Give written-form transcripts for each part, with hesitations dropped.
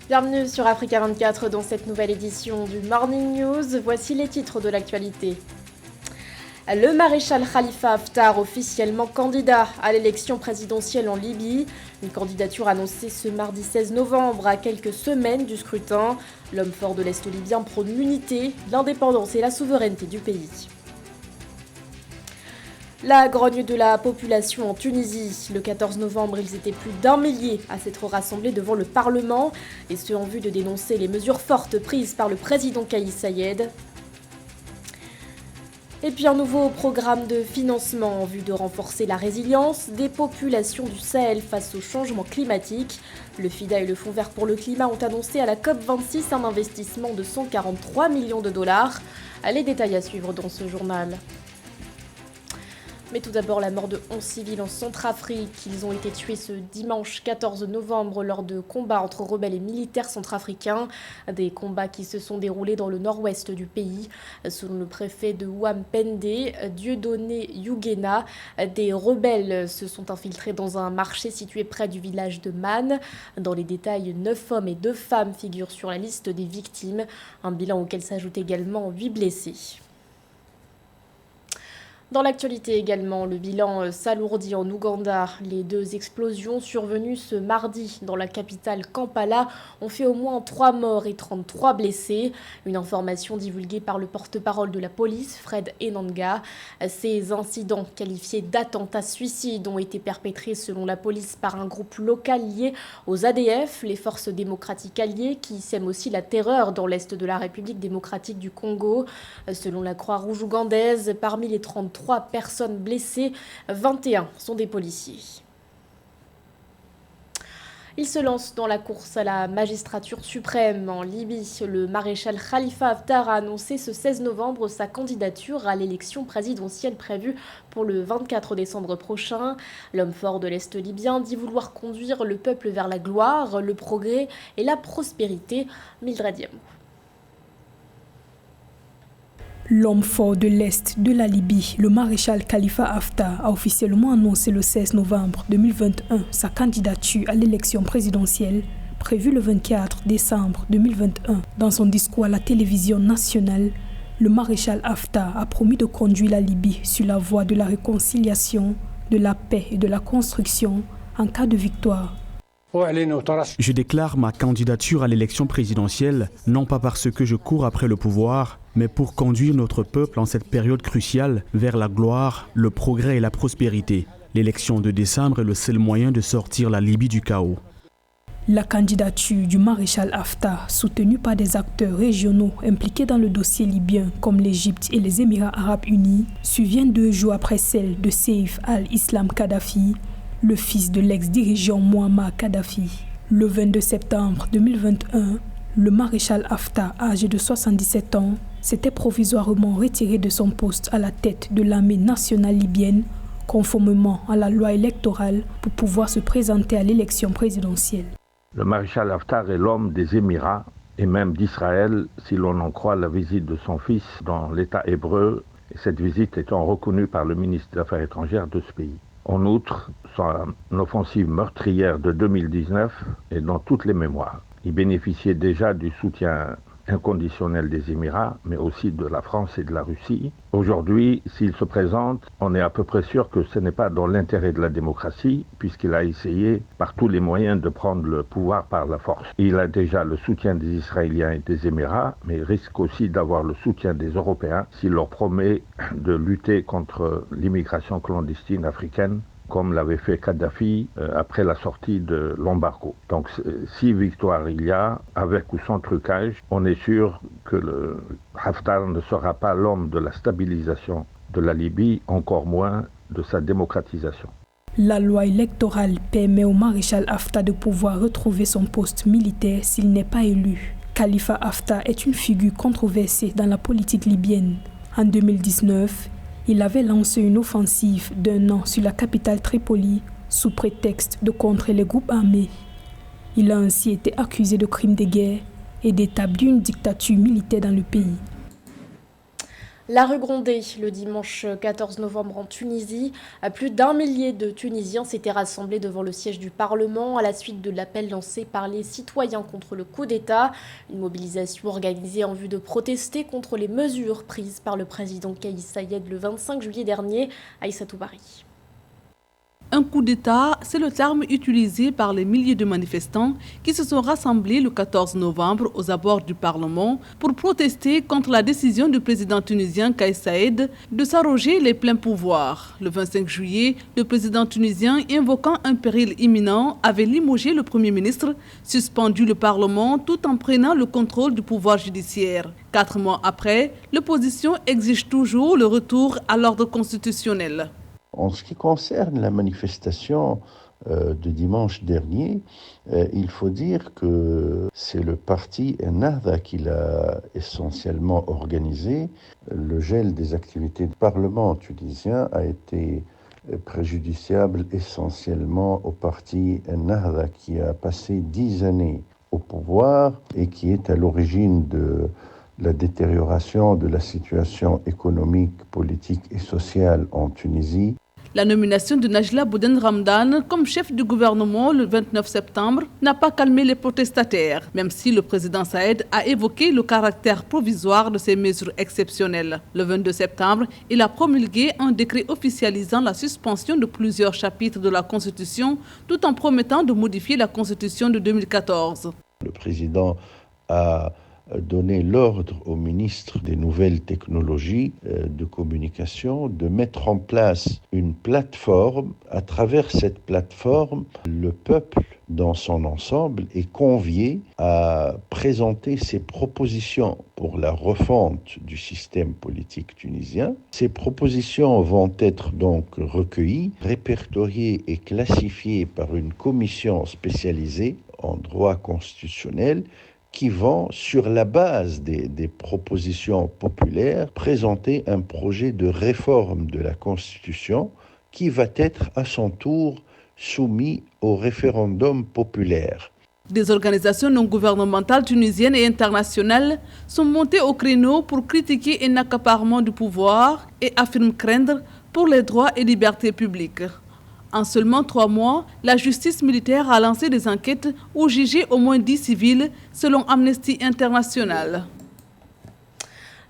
Bienvenue sur Africa 24 dans cette nouvelle édition du Morning News. Voici les titres de l'actualité. Le maréchal Khalifa Haftar officiellement candidat à l'élection présidentielle en Libye. Une candidature annoncée ce mardi 16 novembre à quelques semaines du scrutin. L'homme fort de l'Est libyen prône l'unité, l'indépendance et la souveraineté du pays. La grogne de la population en Tunisie. Le 14 novembre, ils étaient plus d'1 millier à s'être rassemblés devant le Parlement, et ce en vue de dénoncer les mesures fortes prises par le président Kais Saied. Et puis un nouveau programme de financement en vue de renforcer la résilience des populations du Sahel face au changement climatique. Le FIDA et le Fonds vert pour le climat ont annoncé à la COP26 un investissement de 143 millions de dollars. Les détails à suivre dans ce journal. Mais tout d'abord, la mort de 11 civils en Centrafrique. Ils ont été tués ce dimanche 14 novembre lors de combats entre rebelles et militaires centrafricains. Des combats qui se sont déroulés dans le nord-ouest du pays. Selon le préfet de Ouampende, Dieudonné Yougena, des rebelles se sont infiltrés dans un marché situé près du village de Man. Dans les détails, 9 hommes et 2 femmes figurent sur la liste des victimes. Un bilan auquel s'ajoutent également 8 blessés. Dans l'actualité également, le bilan s'alourdit en Ouganda. Les 2 explosions survenues ce mardi dans la capitale Kampala ont fait au moins 3 morts et 33 blessés. Une information divulguée par le porte-parole de la police, Fred Enanga. Ces incidents qualifiés d'attentats suicides ont été perpétrés selon la police par un groupe local lié aux ADF, les forces démocratiques alliées qui sèment aussi la terreur dans l'est de la République démocratique du Congo. Selon la Croix-Rouge ougandaise, parmi les 33 personnes blessées, 21 sont des policiers. Il se lance dans la course à la magistrature suprême en Libye. Le maréchal Khalifa Haftar a annoncé ce 16 novembre sa candidature à l'élection présidentielle prévue pour le 24 décembre prochain. L'homme fort de l'Est libyen dit vouloir conduire le peuple vers la gloire, le progrès et la prospérité. Mildred Yamou. L'homme fort de l'Est de la Libye, le maréchal Khalifa Haftar, a officiellement annoncé le 16 novembre 2021 sa candidature à l'élection présidentielle prévue le 24 décembre 2021. Dans son discours à la télévision nationale, le maréchal Haftar a promis de conduire la Libye sur la voie de la réconciliation, de la paix et de la construction en cas de victoire. Je déclare ma candidature à l'élection présidentielle, non pas parce que je cours après le pouvoir, mais pour conduire notre peuple en cette période cruciale vers la gloire, le progrès et la prospérité. L'élection de décembre est le seul moyen de sortir la Libye du chaos. La candidature du maréchal Haftar, soutenue par des acteurs régionaux impliqués dans le dossier libyen comme l'Égypte et les Émirats arabes unis, survient 2 jours après celle de Saif al-Islam Kadhafi, le fils de l'ex-dirigeant Mouammar Kadhafi. Le 22 septembre 2021, le maréchal Haftar, âgé de 77 ans, s'était provisoirement retiré de son poste à la tête de l'armée nationale libyenne, conformément à la loi électorale, pour pouvoir se présenter à l'élection présidentielle. Le maréchal Haftar est l'homme des Émirats et même d'Israël, si l'on en croit la visite de son fils dans l'État hébreu, et cette visite étant reconnue par le ministre des Affaires étrangères de ce pays. En outre, son offensive meurtrière de 2019 est dans toutes les mémoires. Il bénéficiait déjà du soutien inconditionnel des Émirats, mais aussi de la France et de la Russie. Aujourd'hui, s'il se présente, on est à peu près sûr que ce n'est pas dans l'intérêt de la démocratie, puisqu'il a essayé par tous les moyens de prendre le pouvoir par la force. Il a déjà le soutien des Israéliens et des Émirats, mais il risque aussi d'avoir le soutien des Européens s'il leur promet de lutter contre l'immigration clandestine africaine, comme l'avait fait Kadhafi après la sortie de l'embargo. Donc si victoire il y a, avec ou sans trucage, on est sûr que le Haftar ne sera pas l'homme de la stabilisation de la Libye, encore moins de sa démocratisation. La loi électorale permet au maréchal Haftar de pouvoir retrouver son poste militaire s'il n'est pas élu. Khalifa Haftar est une figure controversée dans la politique libyenne. En 2019, il avait lancé une offensive d'1 an sur la capitale Tripoli sous prétexte de contrer les groupes armés. Il a ainsi été accusé de crimes de guerre et d'établir une dictature militaire dans le pays. La rue Grondé, le dimanche 14 novembre en Tunisie. Plus d'1 millier de Tunisiens s'étaient rassemblés devant le siège du Parlement à la suite de l'appel lancé par les citoyens contre le coup d'État. Une mobilisation organisée en vue de protester contre les mesures prises par le président Kais Saied le 25 juillet dernier à Aïssatou Bari. Un coup d'État, c'est le terme utilisé par les milliers de manifestants qui se sont rassemblés le 14 novembre aux abords du Parlement pour protester contre la décision du président tunisien Kais Saied de s'arroger les pleins pouvoirs. Le 25 juillet, le président tunisien, invoquant un péril imminent, avait limogé le Premier ministre, suspendu le Parlement tout en prenant le contrôle du pouvoir judiciaire. 4 mois après, l'opposition exige toujours le retour à l'ordre constitutionnel. En ce qui concerne la manifestation de dimanche dernier, il faut dire que c'est le parti Ennahda qui l'a essentiellement organisé. Le gel des activités du Parlement tunisien a été préjudiciable essentiellement au parti Ennahda qui a passé 10 années au pouvoir et qui est à l'origine de la détérioration de la situation économique, politique et sociale en Tunisie. La nomination de Najla Bouden Ramdan comme chef du gouvernement le 29 septembre n'a pas calmé les protestataires, même si le président Saïed a évoqué le caractère provisoire de ces mesures exceptionnelles. Le 22 septembre, il a promulgué un décret officialisant la suspension de plusieurs chapitres de la Constitution, tout en promettant de modifier la Constitution de 2014. Le président a donner l'ordre au ministre des Nouvelles Technologies de communication de mettre en place une plateforme. À travers cette plateforme, le peuple dans son ensemble est convié à présenter ses propositions pour la refonte du système politique tunisien. Ces propositions vont être donc recueillies, répertoriées et classifiées par une commission spécialisée en droit constitutionnel qui vont, sur la base des propositions populaires, présenter un projet de réforme de la Constitution qui va être à son tour soumis au référendum populaire. Des organisations non gouvernementales tunisiennes et internationales sont montées au créneau pour critiquer un accaparement du pouvoir et affirment craindre pour les droits et libertés publiques. En seulement 3 mois, la justice militaire a lancé des enquêtes ou jugé au moins 10 civils, selon Amnesty International.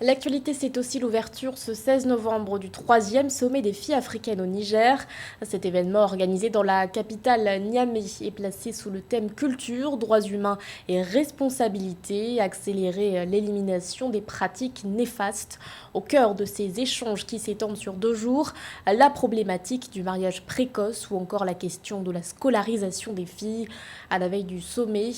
L'actualité, c'est aussi l'ouverture ce 16 novembre du 3e sommet des filles africaines au Niger. Cet événement organisé dans la capitale Niamey est placé sous le thème culture, droits humains et responsabilité, accélérer l'élimination des pratiques néfastes. Au cœur de ces échanges qui s'étendent sur 2 jours, la problématique du mariage précoce ou encore la question de la scolarisation des filles. À la veille du sommet,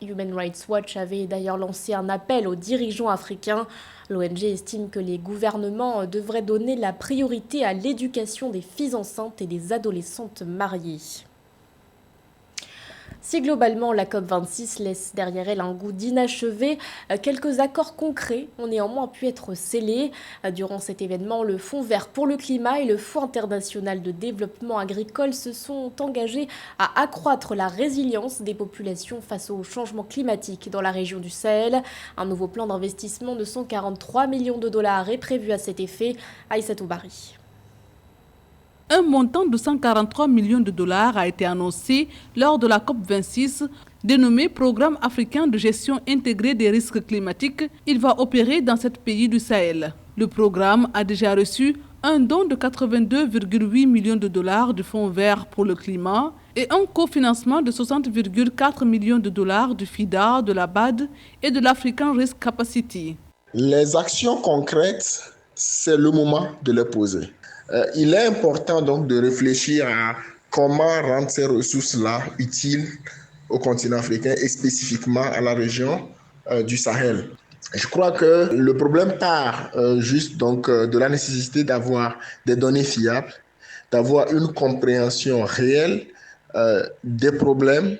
Human Rights Watch avait d'ailleurs lancé un appel aux dirigeants africains. L'ONG estime que les gouvernements devraient donner la priorité à l'éducation des filles enceintes et des adolescentes mariées. Si globalement la COP26 laisse derrière elle un goût d'inachevé, quelques accords concrets ont néanmoins pu être scellés. Durant cet événement, le Fonds vert pour le climat et le Fonds international de développement agricole se sont engagés à accroître la résilience des populations face au changement climatique dans la région du Sahel. Un nouveau plan d'investissement de 143 millions de dollars est prévu à cet effet. Aïssatou Bari. Un montant de 143 millions de dollars a été annoncé lors de la COP26, dénommé Programme africain de gestion intégrée des risques climatiques. Il va opérer dans 7 pays du Sahel. Le programme a déjà reçu un don de 82,8 millions de dollars du Fonds vert pour le climat et un cofinancement de 60,4 millions de dollars du FIDA, de la BAD et de l'African Risk Capacity. Les actions concrètes, c'est le moment de les poser. Il est important donc de réfléchir à comment rendre ces ressources-là utiles au continent africain et spécifiquement à la région du Sahel. Je crois que le problème part juste donc de la nécessité d'avoir des données fiables, d'avoir une compréhension réelle des problèmes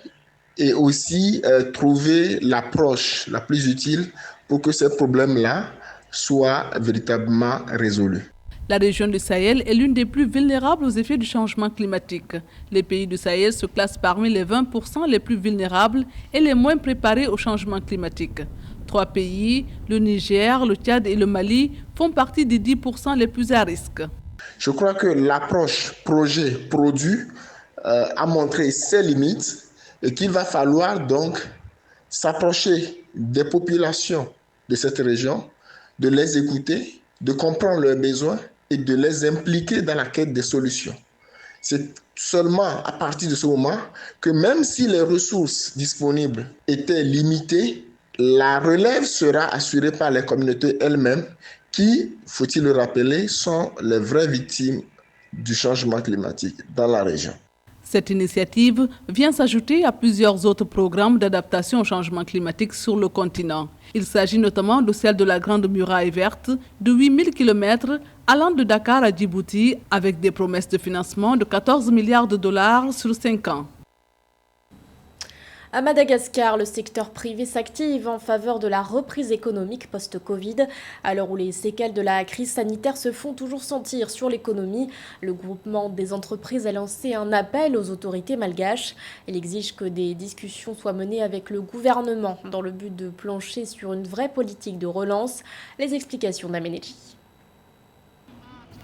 et aussi trouver l'approche la plus utile pour que ces problèmes-là soient véritablement résolus. La région du Sahel est l'une des plus vulnérables aux effets du changement climatique. Les pays du Sahel se classent parmi les 20% les plus vulnérables et les moins préparés au changement climatique. 3 pays, le Niger, le Tchad et le Mali, font partie des 10% les plus à risque. Je crois que l'approche projet-produit a montré ses limites et qu'il va falloir donc s'approcher des populations de cette région, de les écouter, de comprendre leurs besoins et de les impliquer dans la quête des solutions. C'est seulement à partir de ce moment que même si les ressources disponibles étaient limitées, la relève sera assurée par les communautés elles-mêmes qui, faut-il le rappeler, sont les vraies victimes du changement climatique dans la région. Cette initiative vient s'ajouter à plusieurs autres programmes d'adaptation au changement climatique sur le continent. Il s'agit notamment de celle de la Grande Muraille Verte de 8000 km allant de Dakar à Djibouti avec des promesses de financement de 14 milliards de dollars sur 5 ans. À Madagascar, le secteur privé s'active en faveur de la reprise économique post-Covid. À l'heure où les séquelles de la crise sanitaire se font toujours sentir sur l'économie, le groupement des entreprises a lancé un appel aux autorités malgaches. Il exige que des discussions soient menées avec le gouvernement dans le but de plancher sur une vraie politique de relance. Les explications d'Ameneji.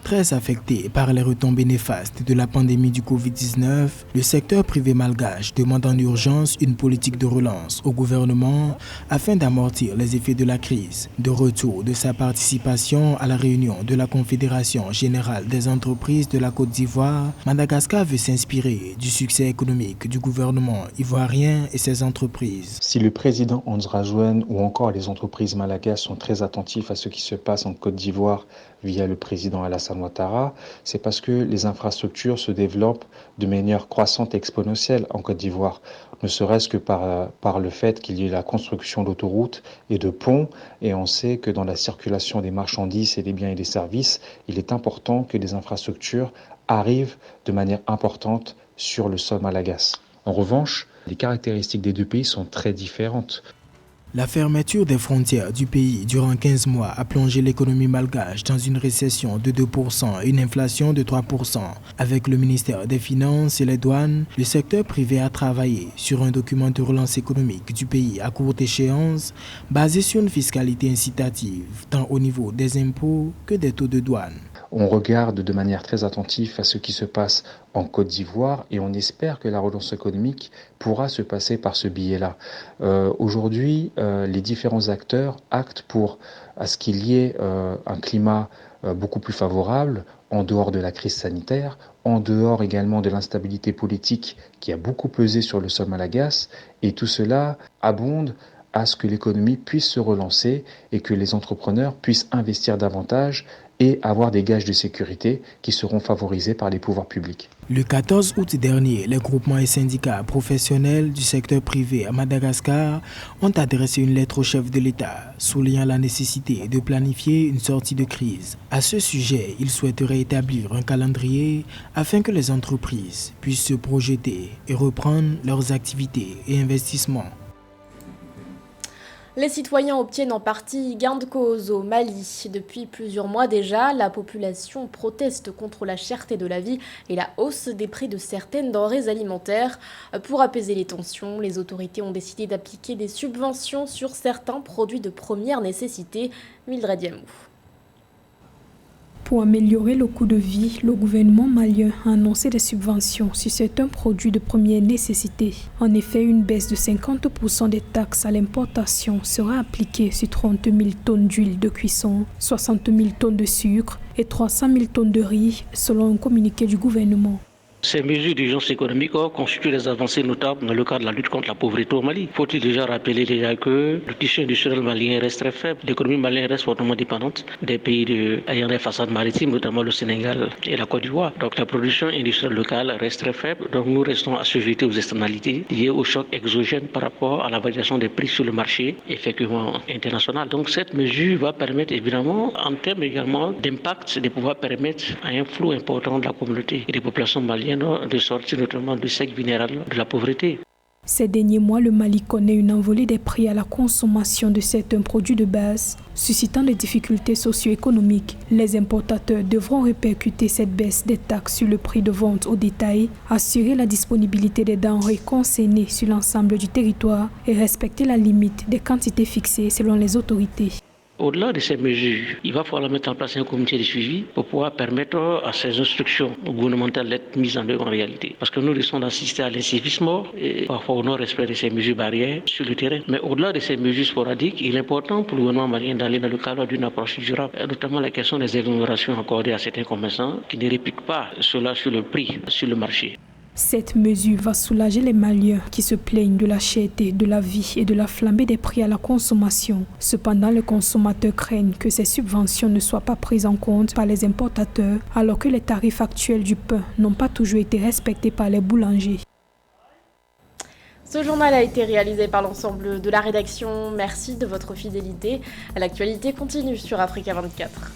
Très affecté par les retombées néfastes de la pandémie du Covid-19, le secteur privé malgache demande en urgence une politique de relance au gouvernement afin d'amortir les effets de la crise. De retour de sa participation à la réunion de la Confédération générale des entreprises de la Côte d'Ivoire, Madagascar veut s'inspirer du succès économique du gouvernement ivoirien et ses entreprises. Si le président Hans Rajwen ou encore les entreprises malgaches sont très attentifs à ce qui se passe en Côte d'Ivoire via le président Alassane Ouattara, c'est parce que les infrastructures se développent de manière croissante et exponentielle en Côte d'Ivoire, ne serait-ce que par le fait qu'il y ait la construction d'autoroutes et de ponts, et on sait que dans la circulation des marchandises et des biens et des services, il est important que des infrastructures arrivent de manière importante sur le sol malagasy. En revanche, les caractéristiques des deux pays sont très différentes. La fermeture des frontières du pays durant 15 mois a plongé l'économie malgache dans une récession de 2% et une inflation de 3%. Avec le ministère des Finances et les douanes, le secteur privé a travaillé sur un document de relance économique du pays à courte échéance, basé sur une fiscalité incitative, tant au niveau des impôts que des taux de douane. On regarde de manière très attentive à ce qui se passe en Côte d'Ivoire et on espère que la relance économique pourra se passer par ce biais-là. Aujourd'hui, les différents acteurs actent pour à ce qu'il y ait un climat beaucoup plus favorable en dehors de la crise sanitaire, en dehors également de l'instabilité politique qui a beaucoup pesé sur le sol malagasy, et tout cela abonde à ce que l'économie puisse se relancer et que les entrepreneurs puissent investir davantage et avoir des gages de sécurité qui seront favorisés par les pouvoirs publics. Le 14 août dernier, les groupements et syndicats professionnels du secteur privé à Madagascar ont adressé une lettre au chef de l'État, soulignant la nécessité de planifier une sortie de crise. À ce sujet, ils souhaiteraient établir un calendrier afin que les entreprises puissent se projeter et reprendre leurs activités et investissements. Les citoyens obtiennent en partie gain de cause au Mali. Depuis plusieurs mois déjà, la population proteste contre la cherté de la vie et la hausse des prix de certaines denrées alimentaires. Pour apaiser les tensions, les autorités ont décidé d'appliquer des subventions sur certains produits de première nécessité. Mildred Yamou. Pour améliorer le coût de vie, le gouvernement malien a annoncé des subventions sur certains produits de première nécessité. En effet, une baisse de 50% des taxes à l'importation sera appliquée sur 30 000 tonnes d'huile de cuisson, 60 000 tonnes de sucre et 300 000 tonnes de riz, selon un communiqué du gouvernement. Ces mesures d'urgence économique constituent des avancées notables dans le cadre de la lutte contre la pauvreté au Mali. Faut-il déjà rappeler que le tissu industriel malien reste très faible. L'économie malienne reste fortement dépendante des pays ayant des façades maritimes, notamment le Sénégal et la Côte d'Ivoire. Donc la production industrielle locale reste très faible. Donc nous restons assujettis aux externalités liées au choc exogène par rapport à la variation des prix sur le marché, effectivement international. Donc cette mesure va permettre évidemment, en termes également d'impact, de pouvoir permettre à un flou important de la communauté et des populations maliennes de sortir notamment du cercle vulnérable de la pauvreté. Ces derniers mois, le Mali connaît une envolée des prix à la consommation de certains produits de base, suscitant des difficultés socio-économiques. Les importateurs devront répercuter cette baisse des taxes sur le prix de vente au détail, assurer la disponibilité des denrées concernées sur l'ensemble du territoire et respecter la limite des quantités fixées selon les autorités. Au-delà de ces mesures, il va falloir mettre en place un comité de suivi pour pouvoir permettre à ces instructions gouvernementales d'être mises en œuvre en réalité. Parce que nous risquons d'assister à l'incivisme et parfois au non-respect de ces mesures barrières sur le terrain. Mais au-delà de ces mesures sporadiques, il est important pour le gouvernement malien d'aller dans le cadre d'une approche durable, notamment la question des exonérations accordées à certains commerçants qui ne répliquent pas cela sur le prix, sur le marché. Cette mesure va soulager les Maliens qui se plaignent de la cherté de la vie et de la flambée des prix à la consommation. Cependant, les consommateurs craignent que ces subventions ne soient pas prises en compte par les importateurs, alors que les tarifs actuels du pain n'ont pas toujours été respectés par les boulangers. Ce journal a été réalisé par l'ensemble de la rédaction. Merci de votre fidélité. L'actualité continue sur Africa 24.